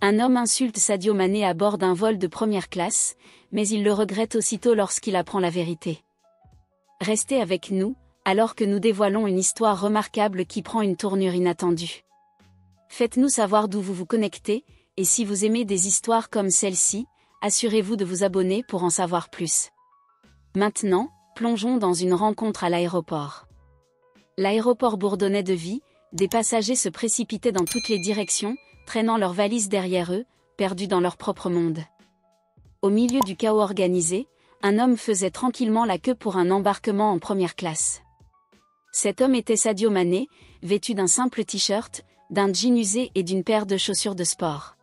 Un homme insulte Sadio Mané à bord d'un vol de première classe, mais il le regrette aussitôt lorsqu'il apprend la vérité. Restez avec nous, alors que nous dévoilons une histoire remarquable qui prend une tournure inattendue. Faites-nous savoir d'où vous vous connectez, et si vous aimez des histoires comme celle-ci, assurez-vous de vous abonner pour en savoir plus. Maintenant, plongeons dans une rencontre à l'aéroport. L'aéroport bourdonnait de vie, des passagers se précipitaient dans toutes les directions, traînant leurs valises derrière eux, perdus dans leur propre monde. Au milieu du chaos organisé, un homme faisait tranquillement la queue pour un embarquement en première classe. Cet homme était Sadio Mané, vêtu d'un simple t-shirt, d'un jean usé et d'une paire de chaussures de sport.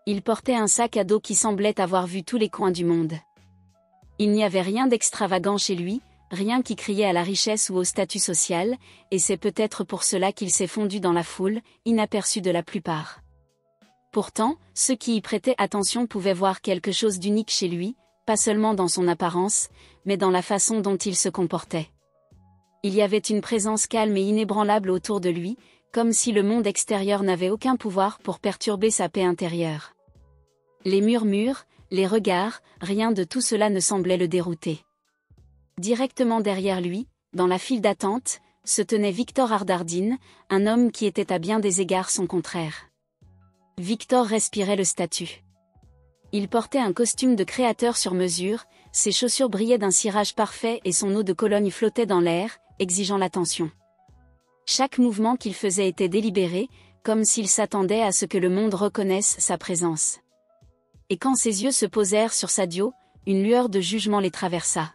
Il portait un sac à dos qui semblait avoir vu tous les coins du monde. Il n'y avait rien d'extravagant chez lui, rien qui criait à la richesse ou au statut social, et c'est peut-être pour cela qu'il s'est fondu dans la foule, inaperçu de la plupart. Pourtant, ceux qui y prêtaient attention pouvaient voir quelque chose d'unique chez lui, pas seulement dans son apparence, mais dans la façon dont il se comportait. Il y avait une présence calme et inébranlable autour de lui, comme si le monde extérieur n'avait aucun pouvoir pour perturber sa paix intérieure. Les murmures, les regards, rien de tout cela ne semblait le dérouter. Directement derrière lui, dans la file d'attente, se tenait Victor Ardardine, un homme qui était à bien des égards son contraire. Victor respirait le statut. Il portait un costume de créateur sur mesure, ses chaussures brillaient d'un cirage parfait et son eau de Cologne flottait dans l'air, exigeant l'attention. Chaque mouvement qu'il faisait était délibéré, comme s'il s'attendait à ce que le monde reconnaisse sa présence. Et quand ses yeux se posèrent sur Sadio, une lueur de jugement les traversa.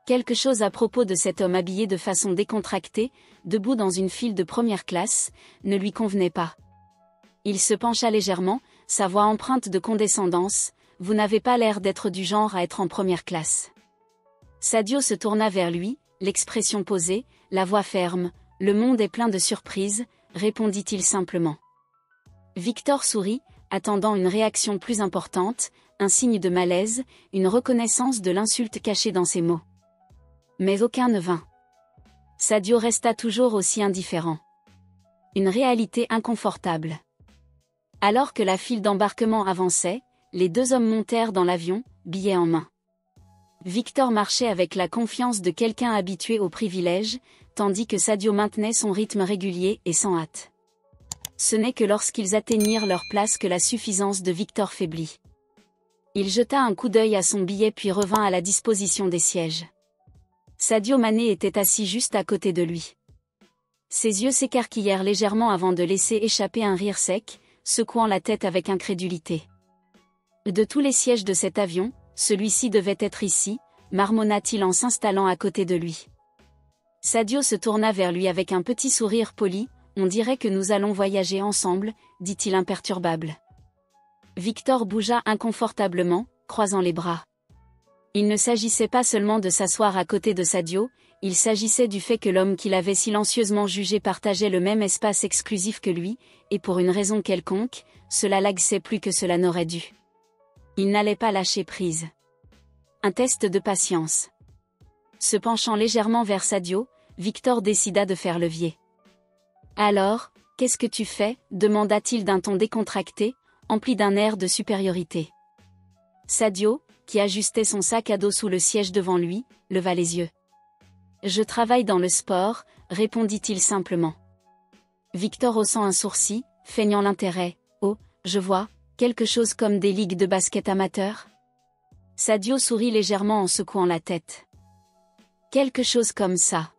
Quelque chose à propos de cet homme habillé de façon décontractée, debout dans une file de première classe, ne lui convenait pas. Il se pencha légèrement, sa voix empreinte de condescendance, « Vous n'avez pas l'air d'être du genre à être en première classe. » Sadio se tourna vers lui, l'expression posée, la voix ferme, « Le monde est plein de surprises », répondit-il simplement. Victor sourit, attendant une réaction plus importante, un signe de malaise, une reconnaissance de l'insulte cachée dans ses mots. Mais aucun ne vint. Sadio resta toujours aussi indifférent. Une réalité inconfortable. Alors que la file d'embarquement avançait, les deux hommes montèrent dans l'avion, billets en main. Victor marchait avec la confiance de quelqu'un habitué aux privilèges, tandis que Sadio maintenait son rythme régulier et sans hâte. Ce n'est que lorsqu'ils atteignirent leur place que la suffisance de Victor faiblit. Il jeta un coup d'œil à son billet puis revint à la disposition des sièges. Sadio Mané était assis juste à côté de lui. Ses yeux s'écarquillèrent légèrement avant de laisser échapper un rire sec, secouant la tête avec incrédulité. De tous les sièges de cet avion, celui-ci devait être ici, marmonna-t-il en s'installant à côté de lui. Sadio se tourna vers lui avec un petit sourire poli, « On dirait que nous allons voyager ensemble », dit-il imperturbable. Victor bougea inconfortablement, croisant les bras. Il ne s'agissait pas seulement de s'asseoir à côté de Sadio, il s'agissait du fait que l'homme qu'il avait silencieusement jugé partageait le même espace exclusif que lui, et pour une raison quelconque, cela l'agaçait plus que cela n'aurait dû. Il n'allait pas lâcher prise. Un test de patience. Se penchant légèrement vers Sadio, Victor décida de faire levier. « Alors, qu'est-ce que tu fais » demanda-t-il d'un ton décontracté, empli d'un air de supériorité. Sadio, qui ajustait son sac à dos sous le siège devant lui, leva les yeux. « Je travaille dans le sport », répondit-il simplement. Victor haussant un sourcil, feignant l'intérêt. « Oh, je vois, quelque chose comme des ligues de basket amateur ?» Sadio sourit légèrement en secouant la tête. « Quelque chose comme ça. »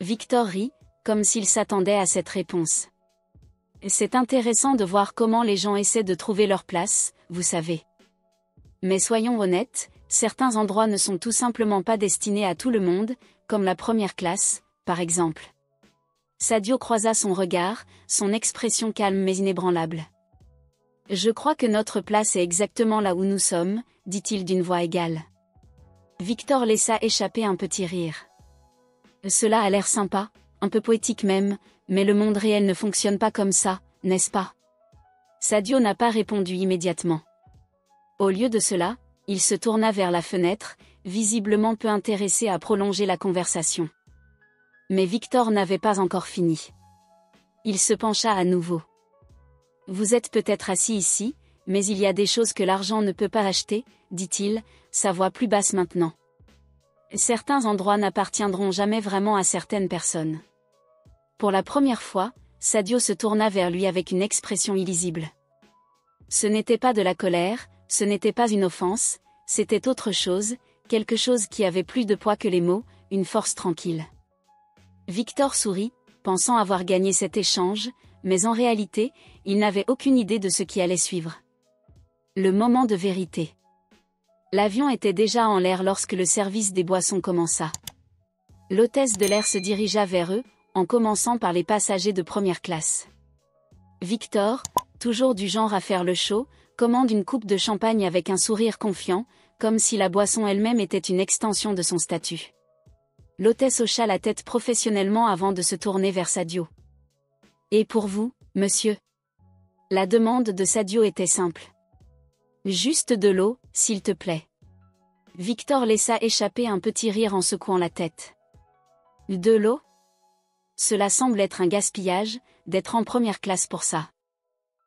Victor rit, comme s'il s'attendait à cette réponse. « C'est intéressant de voir comment les gens essaient de trouver leur place, vous savez. Mais soyons honnêtes, certains endroits ne sont tout simplement pas destinés à tout le monde, comme la première classe, par exemple. » Sadio croisa son regard, son expression calme mais inébranlable. « Je crois que notre place est exactement là où nous sommes, » dit-il d'une voix égale. Victor laissa échapper un petit rire. « Cela a l'air sympa, un peu poétique même, mais le monde réel ne fonctionne pas comme ça, n'est-ce pas ?» Sadio n'a pas répondu immédiatement. Au lieu de cela, il se tourna vers la fenêtre, visiblement peu intéressé à prolonger la conversation. Mais Victor n'avait pas encore fini. Il se pencha à nouveau. « Vous êtes peut-être assis ici, mais il y a des choses que l'argent ne peut pas acheter, dit-il, sa voix plus basse maintenant. Certains endroits n'appartiendront jamais vraiment à certaines personnes. Pour la première fois, Sadio se tourna vers lui avec une expression illisible. Ce n'était pas de la colère, ce n'était pas une offense, c'était autre chose, quelque chose qui avait plus de poids que les mots, une force tranquille. Victor sourit, pensant avoir gagné cet échange, mais en réalité, il n'avait aucune idée de ce qui allait suivre. Le moment de vérité. L'avion était déjà en l'air lorsque le service des boissons commença. L'hôtesse de l'air se dirigea vers eux, en commençant par les passagers de première classe. Victor, toujours du genre à faire le show, commande une coupe de champagne avec un sourire confiant, comme si la boisson elle-même était une extension de son statut. L'hôtesse hocha la tête professionnellement avant de se tourner vers Sadio. « Et pour vous, monsieur ?» La demande de Sadio était simple. « Juste de l'eau, s'il te plaît. » Victor laissa échapper un petit rire en secouant la tête. « De l'eau ? Cela semble être un gaspillage, d'être en première classe pour ça. »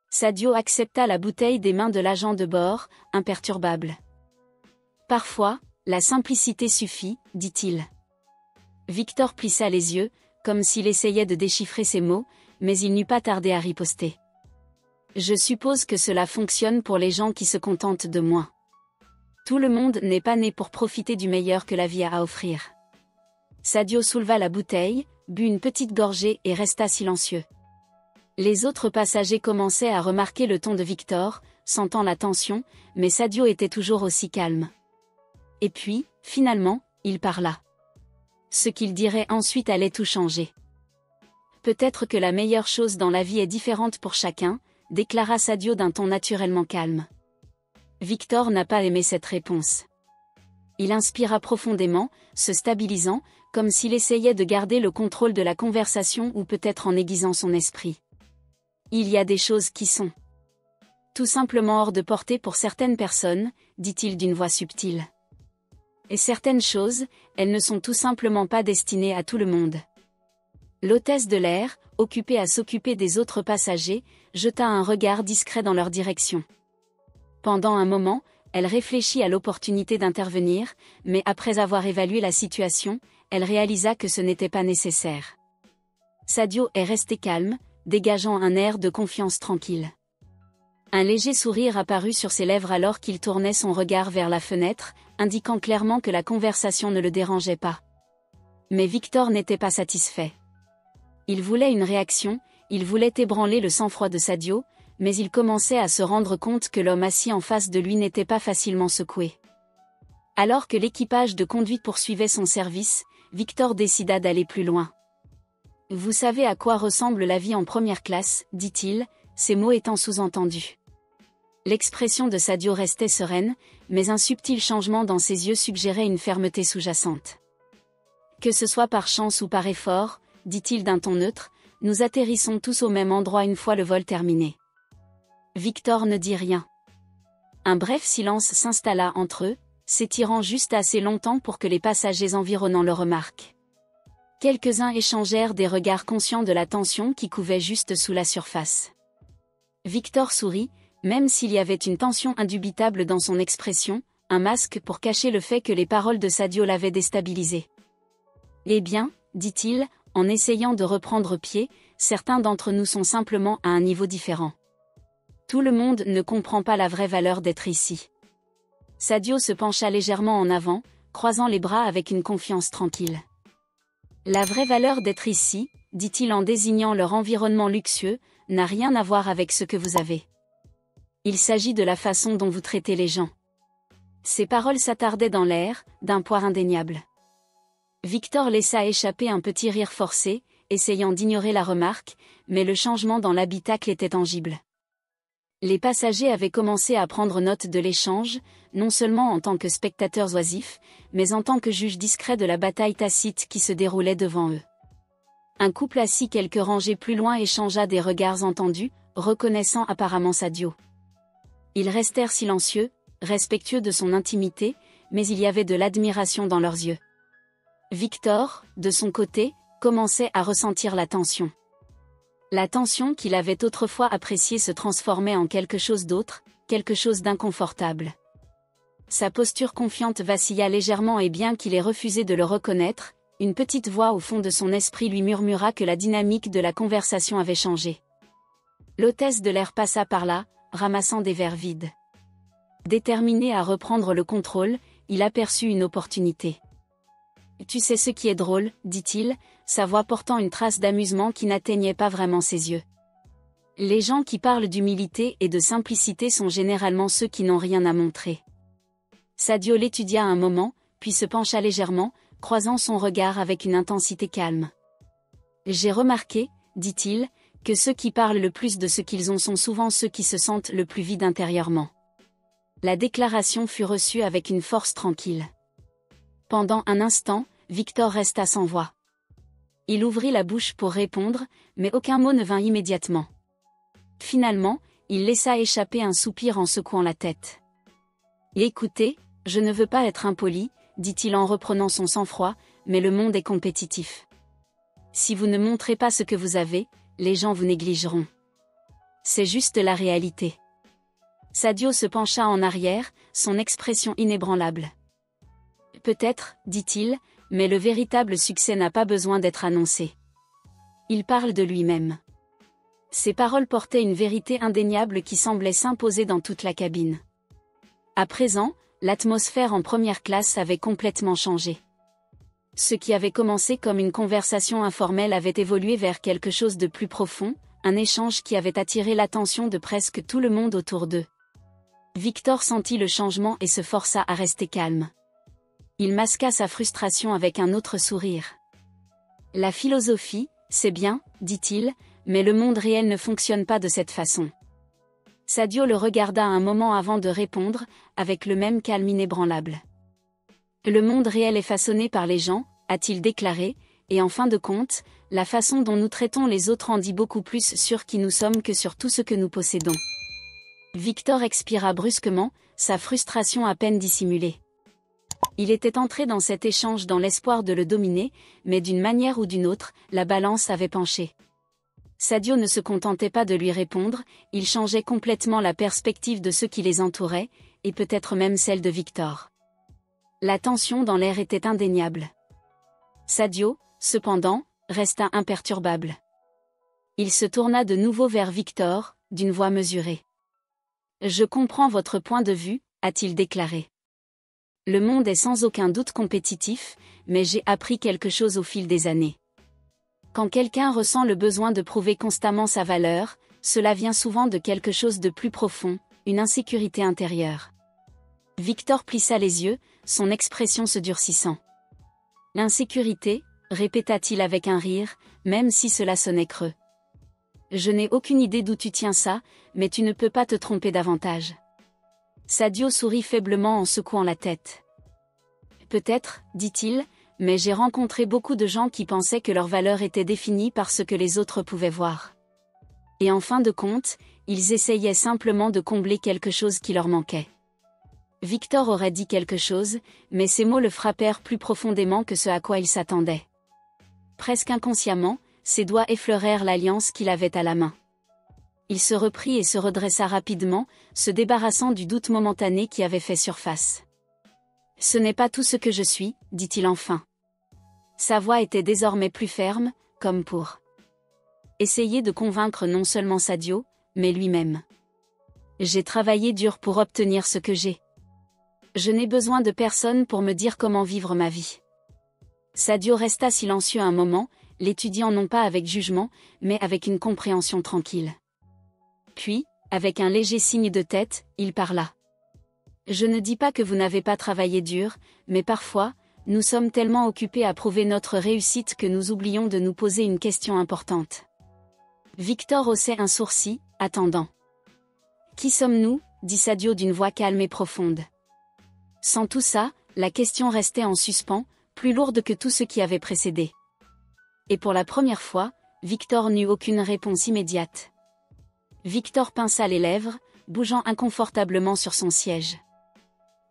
Sadio accepta la bouteille des mains de l'agent de bord, imperturbable. « Parfois, la simplicité suffit, dit-il. » Victor plissa les yeux, comme s'il essayait de déchiffrer ses mots, mais il n'eut pas tardé à riposter. « Je suppose que cela fonctionne pour les gens qui se contentent de moins. Tout le monde n'est pas né pour profiter du meilleur que la vie a à offrir. » Sadio souleva la bouteille, but une petite gorgée et resta silencieux. Les autres passagers commençaient à remarquer le ton de Victor, sentant la tension, mais Sadio était toujours aussi calme. Et puis, finalement, il parla. Ce qu'il dirait ensuite allait tout changer. « Peut-être que la meilleure chose dans la vie est différente pour chacun, » déclara Sadio d'un ton naturellement calme. Victor n'a pas aimé cette réponse. Il inspira profondément, se stabilisant, comme s'il essayait de garder le contrôle de la conversation ou peut-être en aiguisant son esprit. Il y a des choses qui sont tout simplement hors de portée pour certaines personnes, dit-il d'une voix subtile. Et certaines choses, elles ne sont tout simplement pas destinées à tout le monde. L'hôtesse de l'air, occupée à s'occuper des autres passagers, jeta un regard discret dans leur direction. Pendant un moment, elle réfléchit à l'opportunité d'intervenir, mais après avoir évalué la situation, elle réalisa que ce n'était pas nécessaire. Sadio est resté calme, dégageant un air de confiance tranquille. Un léger sourire apparut sur ses lèvres alors qu'il tournait son regard vers la fenêtre, indiquant clairement que la conversation ne le dérangeait pas. Mais Victor n'était pas satisfait. Il voulait une réaction, il voulait ébranler le sang-froid de Sadio, mais il commençait à se rendre compte que l'homme assis en face de lui n'était pas facilement secoué. Alors que l'équipage de conduite poursuivait son service, Victor décida d'aller plus loin. « Vous savez à quoi ressemble la vie en première classe, dit-il, ces mots étant sous-entendus. » L'expression de Sadio restait sereine, mais un subtil changement dans ses yeux suggérait une fermeté sous-jacente. « Que ce soit par chance ou par effort, dit-il d'un ton neutre, nous atterrissons tous au même endroit une fois le vol terminé. » Victor ne dit rien. Un bref silence s'installa entre eux, s'étirant juste assez longtemps pour que les passagers environnants le remarquent. Quelques-uns échangèrent des regards conscients de la tension qui couvait juste sous la surface. Victor sourit, même s'il y avait une tension indubitable dans son expression, un masque pour cacher le fait que les paroles de Sadio l'avaient déstabilisé. « Eh bien, dit-il, en essayant de reprendre pied, certains d'entre nous sont simplement à un niveau différent. Tout le monde ne comprend pas la vraie valeur d'être ici. » Sadio se pencha légèrement en avant, croisant les bras avec une confiance tranquille. « La vraie valeur d'être ici, dit-il en désignant leur environnement luxueux, n'a rien à voir avec ce que vous avez. Il s'agit de la façon dont vous traitez les gens. » Ces paroles s'attardaient dans l'air, d'un poids indéniable. Victor laissa échapper un petit rire forcé, essayant d'ignorer la remarque, mais le changement dans l'habitacle était tangible. Les passagers avaient commencé à prendre note de l'échange, non seulement en tant que spectateurs oisifs, mais en tant que juges discrets de la bataille tacite qui se déroulait devant eux. Un couple assis quelques rangées plus loin échangea des regards entendus, reconnaissant apparemment Sadio. Ils restèrent silencieux, respectueux de son intimité, mais il y avait de l'admiration dans leurs yeux. Victor, de son côté, commençait à ressentir la tension. La tension qu'il avait autrefois appréciée se transformait en quelque chose d'autre, quelque chose d'inconfortable. Sa posture confiante vacilla légèrement et bien qu'il ait refusé de le reconnaître, une petite voix au fond de son esprit lui murmura que la dynamique de la conversation avait changé. L'hôtesse de l'air passa par là, ramassant des verres vides. Déterminé à reprendre le contrôle, il aperçut une opportunité. « Tu sais ce qui est drôle, dit-il, sa voix portant une trace d'amusement qui n'atteignait pas vraiment ses yeux. Les gens qui parlent d'humilité et de simplicité sont généralement ceux qui n'ont rien à montrer. Sadio l'étudia un moment, puis se pencha légèrement, croisant son regard avec une intensité calme. J'ai remarqué, dit-il, que ceux qui parlent le plus de ce qu'ils ont sont souvent ceux qui se sentent le plus vides intérieurement. La déclaration fut reçue avec une force tranquille. Pendant un instant, Victor resta sans voix. Il ouvrit la bouche pour répondre, mais aucun mot ne vint immédiatement. Finalement, il laissa échapper un soupir en secouant la tête. « Écoutez, je ne veux pas être impoli, dit-il en reprenant son sang-froid, mais le monde est compétitif. Si vous ne montrez pas ce que vous avez, les gens vous négligeront. C'est juste la réalité. » Sadio se pencha en arrière, son expression inébranlable. « Peut-être, dit-il, mais le véritable succès n'a pas besoin d'être annoncé. Il parle de lui-même. » Ses paroles portaient une vérité indéniable qui semblait s'imposer dans toute la cabine. À présent, l'atmosphère en première classe avait complètement changé. Ce qui avait commencé comme une conversation informelle avait évolué vers quelque chose de plus profond, un échange qui avait attiré l'attention de presque tout le monde autour d'eux. Victor sentit le changement et se força à rester calme. Il masqua sa frustration avec un autre sourire. « La philosophie, c'est bien, dit-il, mais le monde réel ne fonctionne pas de cette façon. » Sadio le regarda un moment avant de répondre, avec le même calme inébranlable. « Le monde réel est façonné par les gens, a-t-il déclaré, et en fin de compte, la façon dont nous traitons les autres en dit beaucoup plus sur qui nous sommes que sur tout ce que nous possédons. » Victor expira brusquement, sa frustration à peine dissimulée. Il était entré dans cet échange dans l'espoir de le dominer, mais d'une manière ou d'une autre, la balance avait penché. Sadio ne se contentait pas de lui répondre, il changeait complètement la perspective de ceux qui les entouraient, et peut-être même celle de Victor. La tension dans l'air était indéniable. Sadio, cependant, resta imperturbable. Il se tourna de nouveau vers Victor, d'une voix mesurée. « Je comprends votre point de vue, a-t-il déclaré. Le monde est sans aucun doute compétitif, mais j'ai appris quelque chose au fil des années. Quand quelqu'un ressent le besoin de prouver constamment sa valeur, cela vient souvent de quelque chose de plus profond, une insécurité intérieure. » Victor plissa les yeux, son expression se durcissant. « L'insécurité, répéta-t-il avec un rire, même si cela sonnait creux. Je n'ai aucune idée d'où tu tiens ça, mais tu ne peux pas te tromper davantage. » Sadio sourit faiblement en secouant la tête. « Peut-être, dit-il, mais j'ai rencontré beaucoup de gens qui pensaient que leur valeur était définie par ce que les autres pouvaient voir. Et en fin de compte, ils essayaient simplement de combler quelque chose qui leur manquait. » Victor aurait dit quelque chose, mais ces mots le frappèrent plus profondément que ce à quoi il s'attendait. Presque inconsciemment, ses doigts effleurèrent l'alliance qu'il avait à la main. Il se reprit et se redressa rapidement, se débarrassant du doute momentané qui avait fait surface. « Ce n'est pas tout ce que je suis, dit-il enfin. » Sa voix était désormais plus ferme, comme pour essayer de convaincre non seulement Sadio, mais lui-même. « J'ai travaillé dur pour obtenir ce que j'ai. Je n'ai besoin de personne pour me dire comment vivre ma vie. » Sadio resta silencieux un moment, l'étudiant non pas avec jugement, mais avec une compréhension tranquille. Puis, avec un léger signe de tête, il parla. « Je ne dis pas que vous n'avez pas travaillé dur, mais parfois, nous sommes tellement occupés à prouver notre réussite que nous oublions de nous poser une question importante. » Victor haussait un sourcil, attendant. « Qui sommes-nous » dit Sadio d'une voix calme et profonde. Sans tout ça, la question restait en suspens, plus lourde que tout ce qui avait précédé. Et pour la première fois, Victor n'eut aucune réponse immédiate. Victor pinça les lèvres, bougeant inconfortablement sur son siège.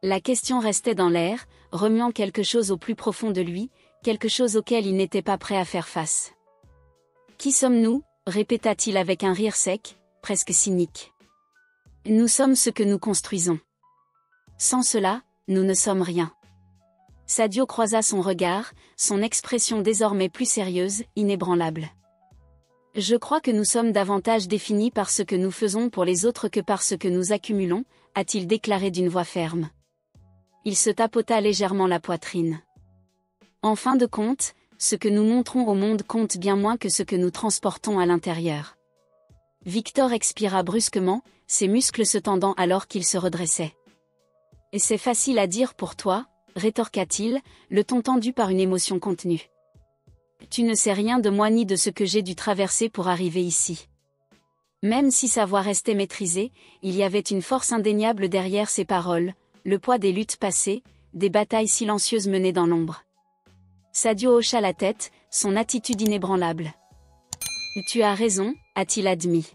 La question restait dans l'air, remuant quelque chose au plus profond de lui, quelque chose auquel il n'était pas prêt à faire face. « Qui sommes-nous » répéta-t-il avec un rire sec, presque cynique. Nous sommes ce que nous construisons. Sans cela, nous ne sommes rien. Sadio croisa son regard, son expression désormais plus sérieuse, inébranlable. Je crois que nous sommes davantage définis par ce que nous faisons pour les autres que par ce que nous accumulons, a-t-il déclaré d'une voix ferme. Il se tapota légèrement la poitrine. En fin de compte, ce que nous montrons au monde compte bien moins que ce que nous transportons à l'intérieur. Victor expira brusquement, ses muscles se tendant alors qu'il se redressait. Et c'est facile à dire pour toi, rétorqua-t-il, le ton tendu par une émotion contenue. Tu ne sais rien de moi ni de ce que j'ai dû traverser pour arriver ici. Même si sa voix restait maîtrisée, il y avait une force indéniable derrière ses paroles, le poids des luttes passées, des batailles silencieuses menées dans l'ombre. Sadio hocha la tête, son attitude inébranlable. Tu as raison, a-t-il admis.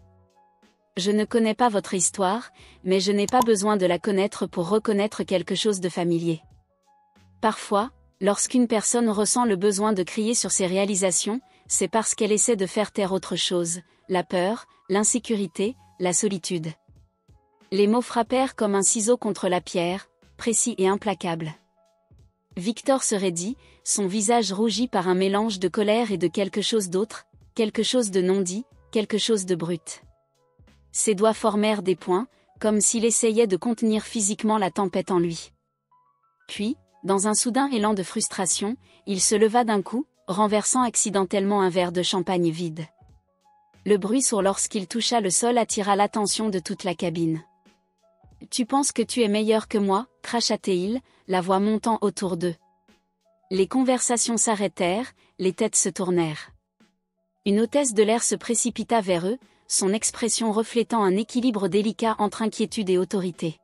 Je ne connais pas votre histoire, mais je n'ai pas besoin de la connaître pour reconnaître quelque chose de familier. Parfois, lorsqu'une personne ressent le besoin de crier sur ses réalisations, c'est parce qu'elle essaie de faire taire autre chose, la peur, l'insécurité, la solitude. Les mots frappèrent comme un ciseau contre la pierre, précis et implacable. Victor se raidit, son visage rougi par un mélange de colère et de quelque chose d'autre, quelque chose de non dit, quelque chose de brut. Ses doigts formèrent des points, comme s'il essayait de contenir physiquement la tempête en lui. Puis, dans un soudain élan de frustration, il se leva d'un coup, renversant accidentellement un verre de champagne vide. Le bruit sourd lorsqu'il toucha le sol attira l'attention de toute la cabine. « Tu penses que tu es meilleur que moi » cracha-t-il, la voix montant autour d'eux. Les conversations s'arrêtèrent, les têtes se tournèrent. Une hôtesse de l'air se précipita vers eux, son expression reflétant un équilibre délicat entre inquiétude et autorité.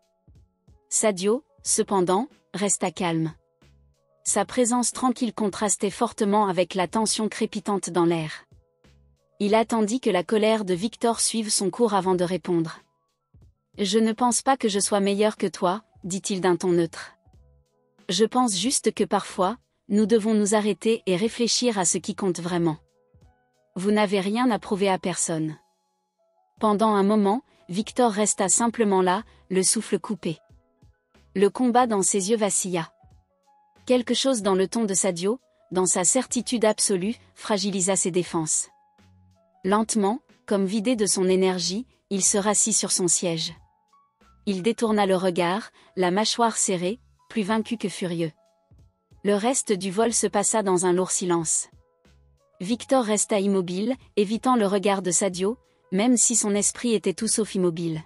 Sadio, cependant, resta calme. Sa présence tranquille contrastait fortement avec la tension crépitante dans l'air. Il attendit que la colère de Victor suive son cours avant de répondre. « Je ne pense pas que je sois meilleur que toi, » dit-il d'un ton neutre. « Je pense juste que parfois, nous devons nous arrêter et réfléchir à ce qui compte vraiment. Vous n'avez rien à prouver à personne. » Pendant un moment, Victor resta simplement là, le souffle coupé. Le combat dans ses yeux vacilla. Quelque chose dans le ton de Sadio, dans sa certitude absolue, fragilisa ses défenses. Lentement, comme vidé de son énergie, il se rassit sur son siège. Il détourna le regard, la mâchoire serrée, plus vaincu que furieux. Le reste du vol se passa dans un lourd silence. Victor resta immobile, évitant le regard de Sadio, même si son esprit était tout sauf immobile.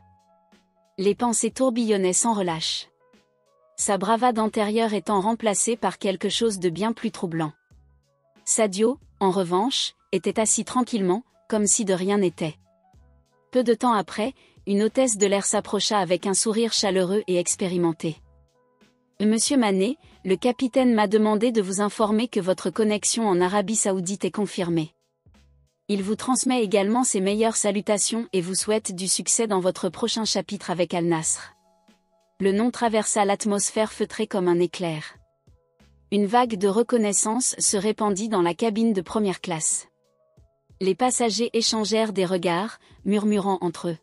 Les pensées tourbillonnaient sans relâche. Sa bravade antérieure étant remplacée par quelque chose de bien plus troublant. Sadio, en revanche, était assis tranquillement, comme si de rien n'était. Peu de temps après, une hôtesse de l'air s'approcha avec un sourire chaleureux et expérimenté. « Monsieur Manet, le capitaine m'a demandé de vous informer que votre connexion en Arabie Saoudite est confirmée. Il vous transmet également ses meilleures salutations et vous souhaite du succès dans votre prochain chapitre avec Al-Nasr. » Le nom traversa l'atmosphère feutrée comme un éclair. Une vague de reconnaissance se répandit dans la cabine de première classe. Les passagers échangèrent des regards, murmurant entre eux.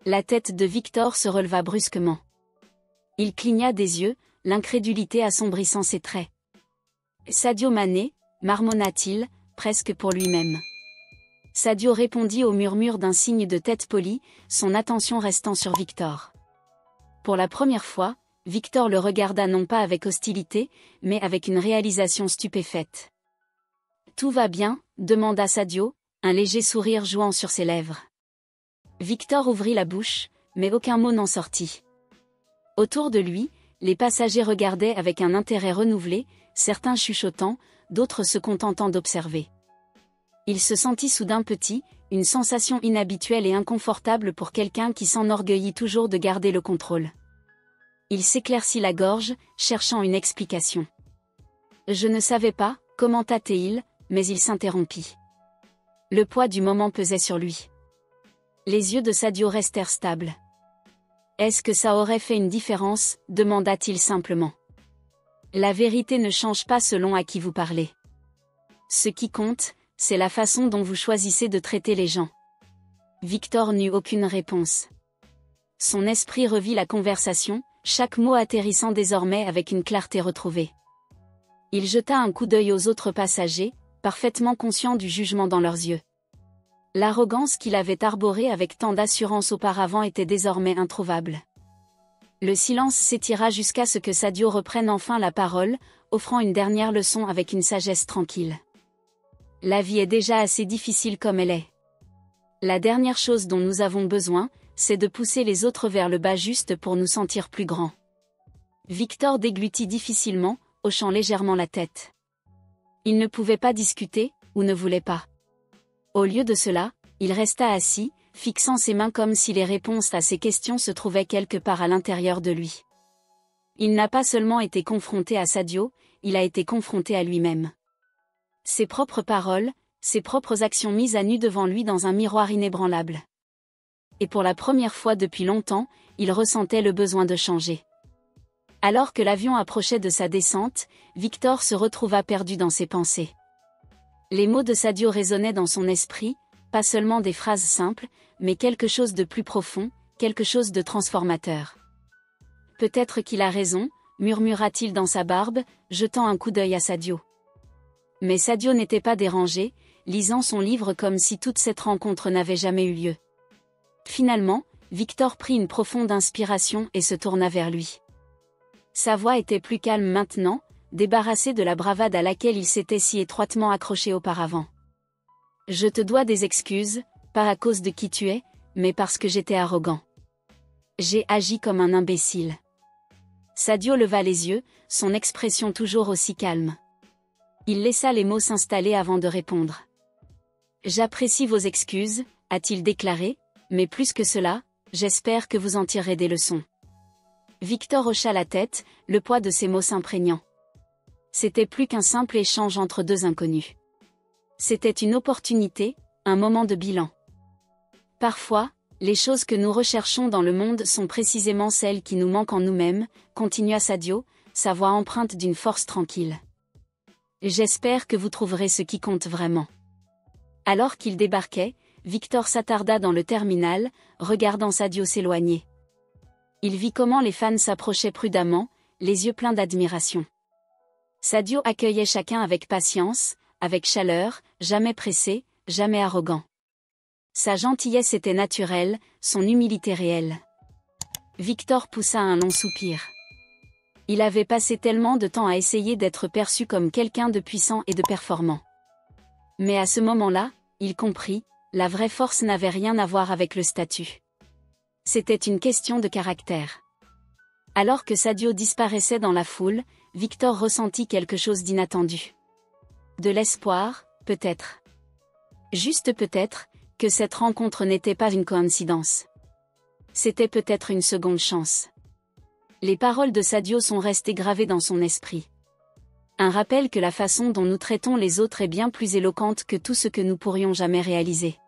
La tête de Victor se releva brusquement. Il cligna des yeux, l'incrédulité assombrissant ses traits. « Sadio Mané » marmonna-t-il, presque pour lui-même. Sadio répondit au murmure d'un signe de tête poli, son attention restant sur Victor. Pour la première fois, Victor le regarda non pas avec hostilité, mais avec une réalisation stupéfaite. « Tout va bien ?» demanda Sadio, un léger sourire jouant sur ses lèvres. Victor ouvrit la bouche, mais aucun mot n'en sortit. Autour de lui, les passagers regardaient avec un intérêt renouvelé, certains chuchotant, d'autres se contentant d'observer. Il se sentit soudain petit, une sensation inhabituelle et inconfortable pour quelqu'un qui s'enorgueillit toujours de garder le contrôle. Il s'éclaircit la gorge, cherchant une explication. « Je ne savais pas » commenta-t-il, mais il s'interrompit. Le poids du moment pesait sur lui. Les yeux de Sadio restèrent stables. « Est-ce que ça aurait fait une différence » demanda-t-il simplement. « La vérité ne change pas selon à qui vous parlez. Ce qui compte, c'est la façon dont vous choisissez de traiter les gens. Victor n'eut aucune réponse. Son esprit revit la conversation, chaque mot atterrissant désormais avec une clarté retrouvée. Il jeta un coup d'œil aux autres passagers, parfaitement conscient du jugement dans leurs yeux. L'arrogance qu'il avait arborée avec tant d'assurance auparavant était désormais introuvable. Le silence s'étira jusqu'à ce que Sadio reprenne enfin la parole, offrant une dernière leçon avec une sagesse tranquille. La vie est déjà assez difficile comme elle est. La dernière chose dont nous avons besoin, c'est de pousser les autres vers le bas juste pour nous sentir plus grands. Victor déglutit difficilement, hochant légèrement la tête. Il ne pouvait pas discuter, ou ne voulait pas. Au lieu de cela, il resta assis, fixant ses mains comme si les réponses à ses questions se trouvaient quelque part à l'intérieur de lui. Il n'a pas seulement été confronté à Sadio, il a été confronté à lui-même. Ses propres paroles, ses propres actions mises à nu devant lui dans un miroir inébranlable. Et pour la première fois depuis longtemps, il ressentait le besoin de changer. Alors que l'avion approchait de sa descente, Victor se retrouva perdu dans ses pensées. Les mots de Sadio résonnaient dans son esprit, pas seulement des phrases simples, mais quelque chose de plus profond, quelque chose de transformateur. Peut-être qu'il a raison, murmura-t-il dans sa barbe, jetant un coup d'œil à Sadio. Mais Sadio n'était pas dérangé, lisant son livre comme si toute cette rencontre n'avait jamais eu lieu. Finalement, Victor prit une profonde inspiration et se tourna vers lui. Sa voix était plus calme maintenant, débarrassée de la bravade à laquelle il s'était si étroitement accroché auparavant. « Je te dois des excuses, pas à cause de qui tu es, mais parce que j'étais arrogant. J'ai agi comme un imbécile. » Sadio leva les yeux, son expression toujours aussi calme. Il laissa les mots s'installer avant de répondre. « J'apprécie vos excuses, a-t-il déclaré, mais plus que cela, j'espère que vous en tirerez des leçons. » Victor hocha la tête, le poids de ses mots s'imprégnant. C'était plus qu'un simple échange entre deux inconnus. C'était une opportunité, un moment de bilan. Parfois, les choses que nous recherchons dans le monde sont précisément celles qui nous manquent en nous-mêmes, continua Sadio, sa voix empreinte d'une force tranquille. J'espère que vous trouverez ce qui compte vraiment. Alors qu'il débarquait, Victor s'attarda dans le terminal, regardant Sadio s'éloigner. Il vit comment les fans s'approchaient prudemment, les yeux pleins d'admiration. Sadio accueillait chacun avec patience, avec chaleur, jamais pressé, jamais arrogant. Sa gentillesse était naturelle, son humilité réelle. Victor poussa un long soupir. Il avait passé tellement de temps à essayer d'être perçu comme quelqu'un de puissant et de performant. Mais à ce moment-là, il comprit, la vraie force n'avait rien à voir avec le statut. C'était une question de caractère. Alors que Sadio disparaissait dans la foule, Victor ressentit quelque chose d'inattendu. De l'espoir, peut-être. Juste peut-être, que cette rencontre n'était pas une coïncidence. C'était peut-être une seconde chance. Les paroles de Sadio sont restées gravées dans son esprit. Un rappel que la façon dont nous traitons les autres est bien plus éloquente que tout ce que nous pourrions jamais réaliser.